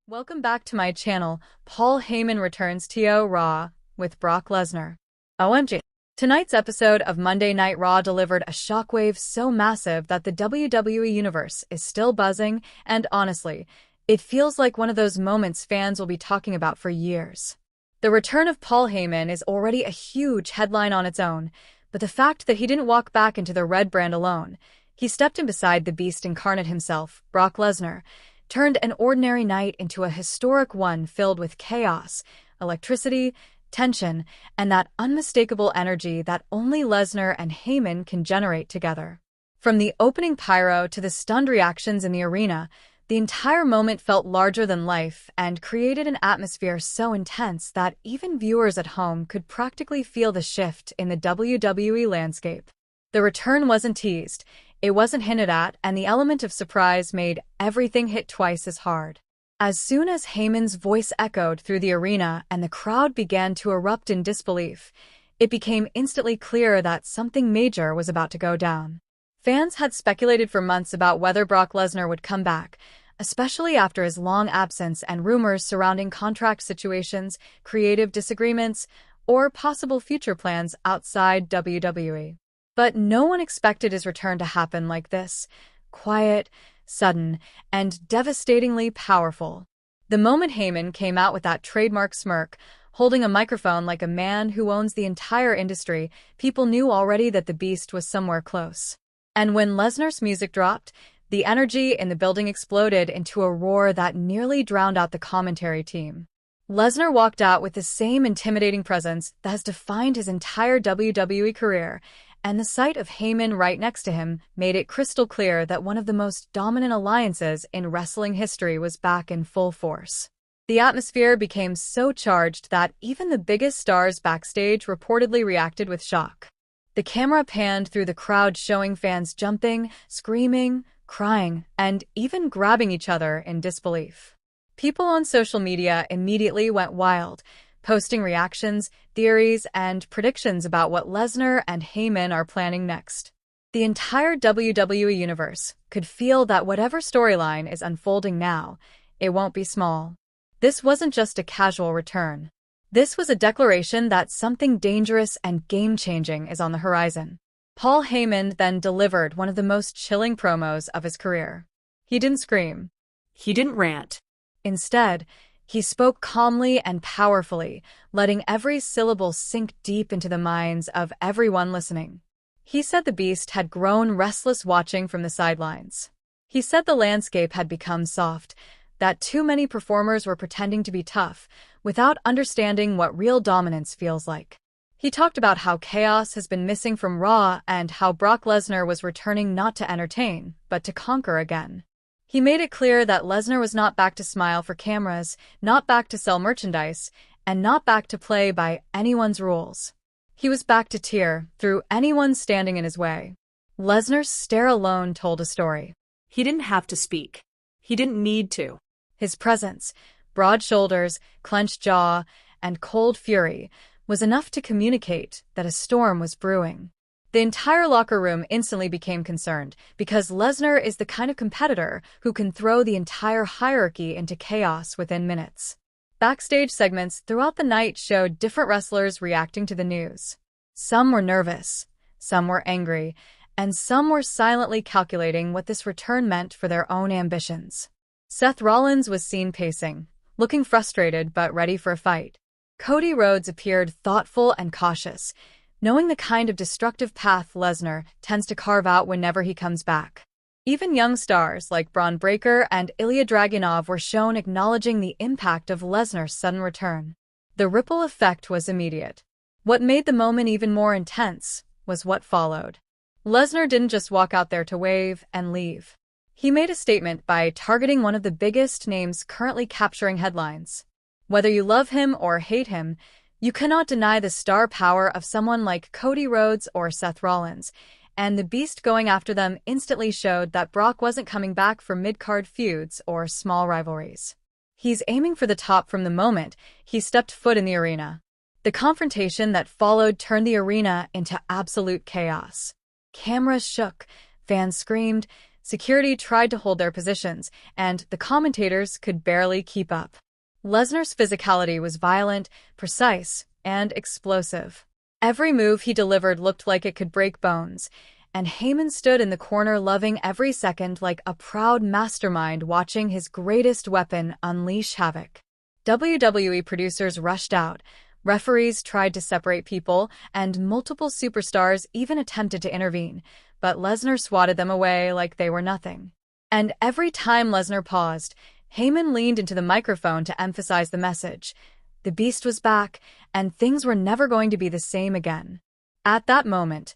Welcome back to my channel. Paul Heyman returns to Raw with Brock Lesnar. OMG. Tonight's episode of Monday Night Raw delivered a shockwave so massive that the WWE Universe is still buzzing, and honestly, it feels like one of those moments fans will be talking about for years. The return of Paul Heyman is already a huge headline on its own, but the fact that he didn't walk back into the red brand alone, he stepped in beside the beast incarnate himself, Brock Lesnar, turned an ordinary night into a historic one filled with chaos, electricity, tension, and that unmistakable energy that only Lesnar and Heyman can generate together. From the opening pyro to the stunned reactions in the arena, the entire moment felt larger than life and created an atmosphere so intense that even viewers at home could practically feel the shift in the WWE landscape. The return wasn't teased, it wasn't hinted at, and the element of surprise made everything hit twice as hard. As soon as Heyman's voice echoed through the arena and the crowd began to erupt in disbelief, it became instantly clear that something major was about to go down. Fans had speculated for months about whether Brock Lesnar would come back, especially after his long absence and rumors surrounding contract situations, creative disagreements, or possible future plans outside WWE. But no one expected his return to happen like this: quiet, sudden, and devastatingly powerful. The moment Heyman came out with that trademark smirk, holding a microphone like a man who owns the entire industry, people knew already that the beast was somewhere close. And when Lesnar's music dropped, the energy in the building exploded into a roar that nearly drowned out the commentary team. Lesnar walked out with the same intimidating presence that has defined his entire WWE career, and the sight of Heyman right next to him made it crystal clear that one of the most dominant alliances in wrestling history was back in full force. The atmosphere became so charged that even the biggest stars backstage reportedly reacted with shock. The camera panned through the crowd, showing fans jumping, screaming, crying, and even grabbing each other in disbelief. People on social media immediately went wild, posting reactions, theories, and predictions about what Lesnar and Heyman are planning next. The entire WWE Universe could feel that whatever storyline is unfolding now, it won't be small. This wasn't just a casual return. This was a declaration that something dangerous and game-changing is on the horizon. Paul Heyman then delivered one of the most chilling promos of his career. He didn't scream. He didn't rant. Instead, he spoke calmly and powerfully, letting every syllable sink deep into the minds of everyone listening. He said the beast had grown restless watching from the sidelines. He said the landscape had become soft, that too many performers were pretending to be tough, without understanding what real dominance feels like. He talked about how chaos has been missing from Raw and how Brock Lesnar was returning not to entertain, but to conquer again. He made it clear that Lesnar was not back to smile for cameras, not back to sell merchandise, and not back to play by anyone's rules. He was back to tear through anyone standing in his way. Lesnar's stare alone told a story. He didn't have to speak. He didn't need to. His presence, broad shoulders, clenched jaw, and cold fury, was enough to communicate that a storm was brewing. The entire locker room instantly became concerned, because Lesnar is the kind of competitor who can throw the entire hierarchy into chaos within minutes. Backstage segments throughout the night showed different wrestlers reacting to the news. Some were nervous, some were angry, and some were silently calculating what this return meant for their own ambitions. Seth Rollins was seen pacing, looking frustrated but ready for a fight. Cody Rhodes appeared thoughtful and cautious, knowing the kind of destructive path Lesnar tends to carve out whenever he comes back. Even young stars like Braun Breaker and Ilya Dragunov were shown acknowledging the impact of Lesnar's sudden return. The ripple effect was immediate. What made the moment even more intense was what followed. Lesnar didn't just walk out there to wave and leave. He made a statement by targeting one of the biggest names currently capturing headlines. Whether you love him or hate him, you cannot deny the star power of someone like Cody Rhodes or Seth Rollins, and the beast going after them instantly showed that Brock wasn't coming back for mid-card feuds or small rivalries. He's aiming for the top from the moment he stepped foot in the arena. The confrontation that followed turned the arena into absolute chaos. Cameras shook, fans screamed, Security tried to hold their positions, and the commentators could barely keep up. Lesnar's physicality was violent, precise, and explosive. Every move he delivered looked like it could break bones, and Heyman stood in the corner loving every second like a proud mastermind watching his greatest weapon unleash havoc. WWE producers rushed out, referees tried to separate people, and multiple superstars even attempted to intervene, but Lesnar swatted them away like they were nothing. And every time Lesnar paused, Heyman leaned into the microphone to emphasize the message. The Beast was back, and things were never going to be the same again. At that moment,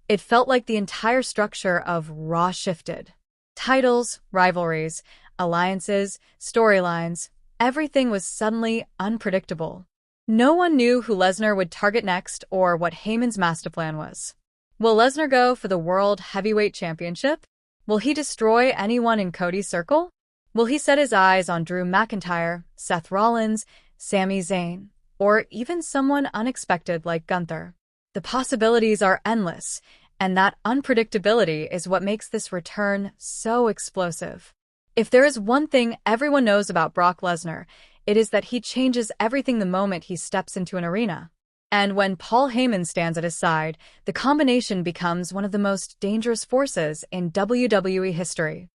it felt like the entire structure of Raw shifted. Titles, rivalries, alliances, storylines, everything was suddenly unpredictable. No one knew who Lesnar would target next or what Heyman's master plan was. Will Lesnar go for the World Heavyweight Championship? Will he destroy anyone in Cody's circle? Will he set his eyes on Drew McIntyre, Seth Rollins, Sami Zayn, or even someone unexpected like Gunther? The possibilities are endless, and that unpredictability is what makes this return so explosive. If there is one thing everyone knows about Brock Lesnar, it is that he changes everything the moment he steps into an arena. And when Paul Heyman stands at his side, the combination becomes one of the most dangerous forces in WWE history.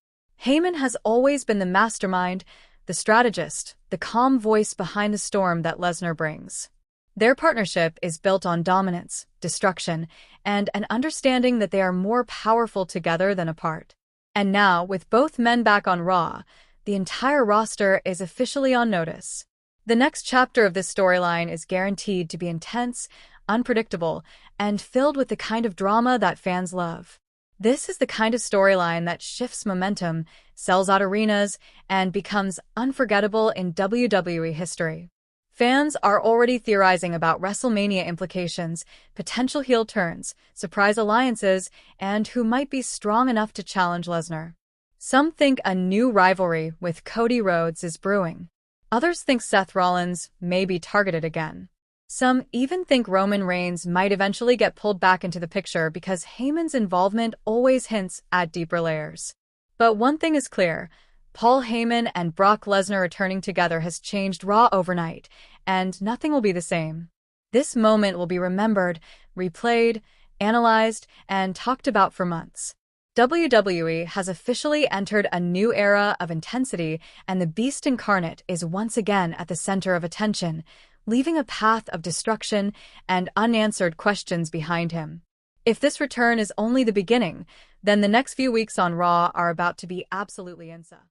Heyman has always been the mastermind, the strategist, the calm voice behind the storm that Lesnar brings. Their partnership is built on dominance, destruction, and an understanding that they are more powerful together than apart. And now, with both men back on Raw, the entire roster is officially on notice. The next chapter of this storyline is guaranteed to be intense, unpredictable, and filled with the kind of drama that fans love. This is the kind of storyline that shifts momentum, sells out arenas, and becomes unforgettable in WWE history. Fans are already theorizing about WrestleMania implications, potential heel turns, surprise alliances, and who might be strong enough to challenge Lesnar. Some think a new rivalry with Cody Rhodes is brewing. Others think Seth Rollins may be targeted again. Some even think Roman Reigns might eventually get pulled back into the picture because Heyman's involvement always hints at deeper layers. But one thing is clear, Paul Heyman and Brock Lesnar returning together has changed Raw overnight, and nothing will be the same. This moment will be remembered, replayed, analyzed, and talked about for months. WWE has officially entered a new era of intensity, and the Beast incarnate is once again at the center of attention, leaving a path of destruction and unanswered questions behind him. If this return is only the beginning, then the next few weeks on Raw are about to be absolutely insane.